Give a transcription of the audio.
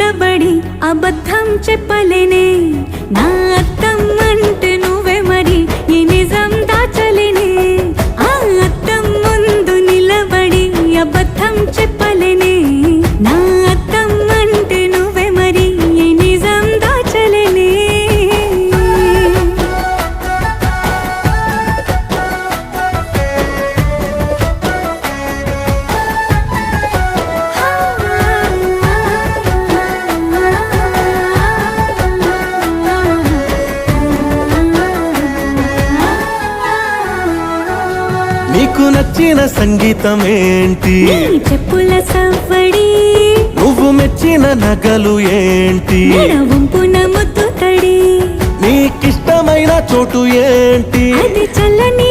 నిలబడి అబద్ధం చెప్పలేనే నా అద్దం అంటే నువ్వే మరి ఈ నిజం దాచలేనే ఆ అద్దం ముందు నిలబడి అబద్ధం చెప్పలేనే నా అద్దం అంటే నువ్వే మరి ఈ నిజం దాచలేనే నీకు నచ్చిన సంగీతం ఏంటి నీ చెప్పుల సవ్వడి నువ్వు మెచ్చిన నగలు ఏంటి వంపున ముద్దు తడి నీకిష్టమైన చోటు ఏంటి అది చల్లని